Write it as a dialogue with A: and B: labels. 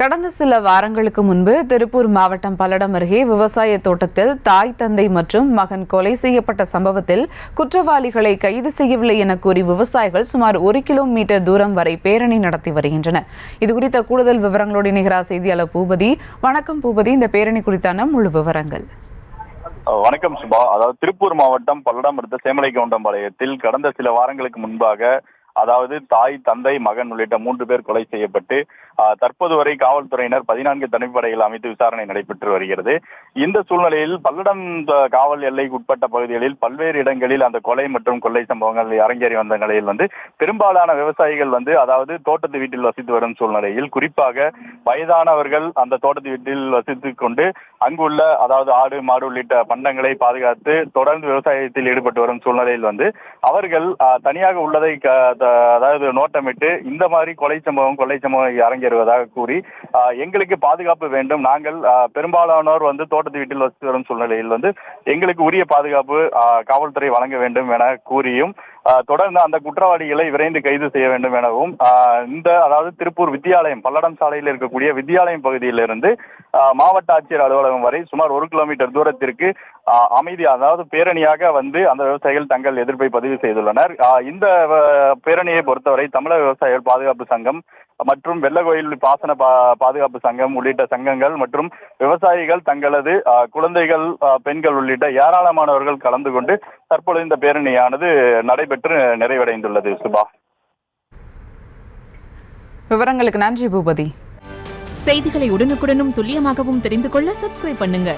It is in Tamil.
A: கடந்த சில வாரங்களுக்கு முன்பு திருப்பூர் மாவட்டம் பல்லடம் அருகே விவசாய தோட்டத்தில் தாய், தந்தை மற்றும் மகன் கொலை செய்யப்பட்ட சம்பவத்தில் குற்றவாளிகளை கைது செய்யவில்லை என கூறி விவசாயிகள் சுமார் 1 கிலோமீட்டர் தூரம் வரை பேரணி நடத்தி வருகின்றனர். இதுகுறித்த கூடுதல் விவரங்களோடு இணைகிறார் செய்தியாளர் பூபதி. வணக்கம் பூபதி, இந்த பேரணி குறித்தான முழு விவரங்கள்.
B: வணக்கம் சுபா. அதாவது திருப்பூர் மாவட்டம் பல்லடம் அடுத்த சேமலைகவுண்டம்பாளையத்தில் கடந்த சில வாரங்களுக்கு முன்பாக தாய், தந்தை, மகன் உள்ளிட்ட 3 பேர் கொலை செய்யப்பட்டு தற்போது வரை காவல்துறையினர் 14 தனிப்படைகள் அமைத்து விசாரணை நடைபெற்று வருகிறது. இந்த சூழ்நிலையில் பல்லடம் காவல் எல்லைக்கு உட்பட்ட பகுதிகளில் பல்வேறு இடங்களில் அந்த கொலை மற்றும் கொள்ளை சம்பவங்கள் அரங்கேறி வந்த நிலையில் பெரும்பாலான விவசாயிகள் தோட்டத்து வீட்டில் வசித்து வரும் சூழ்நிலையில், குறிப்பாக வயதானவர்கள் அந்த தோட்டத்து வீட்டில் வசித்துக் கொண்டு அங்குள்ள ஆடு, மாடு உள்ளிட்ட பண்டங்களை பாதுகாத்து தொடர்ந்து விவசாயத்தில் ஈடுபட்டு வரும் சூழ்நிலையில் அவர்கள் தனியாக உள்ளதை நோட்டமிட்டு இந்த மாதிரி கொள்ளை சம்பவம் அரங்கேறுவதாக கூறி எங்களுக்கு பாதுகாப்பு வேண்டும், நாங்கள் பெரும்பாலானோர் தோட்டத்து வீட்டில் வசித்து வரும் சூழ்நிலையில் எங்களுக்கு உரிய பாதுகாப்பு காவல்துறை வழங்க வேண்டும் என கூறியும் தொடர்ந்து அந்த குற்றவாளிகளை விரைந்து கைது செய்ய வேண்டும் எனவும் திருப்பூர் வித்தியாலயம், பல்லடம் சாலையில் இருக்கக்கூடிய வித்தியாலயம் பகுதியிலிருந்து மாவட்ட ஆட்சியர் அலுவலகம் வரை சுமார் 1 கிலோமீட்டர் தூரத்திற்கு பேரணியாக அந்த விவசாயிகள் தங்கள் எதிர்ப்பை பதிவு செய்துள்ளனர். இந்த பேரணியை பொறுத்தவரை தமிழக விவசாயிகள் பாதுகாப்பு சங்கம் மற்றும் வெள்ளகோயில் பாசன பாதுகாப்பு சங்கம் உள்ளிட்ட சங்கங்கள் மற்றும் விவசாயிகள் தங்களது குழந்தைகள், பெண்கள் உள்ளிட்ட ஏராளமானவர்கள் கலந்து கொண்டு தற்பொழுது இந்த பேரணியானது நடைபெற்று நிறைவடைந்துள்ளது. சுபா,
A: விவரங்களுக்கு நன்றி பூபதி.
C: செய்திகளை உடனுக்குடனும் துல்லியமாகவும் தெரிந்து கொள்ள சப்ஸ்கிரைப் பண்ணுங்க.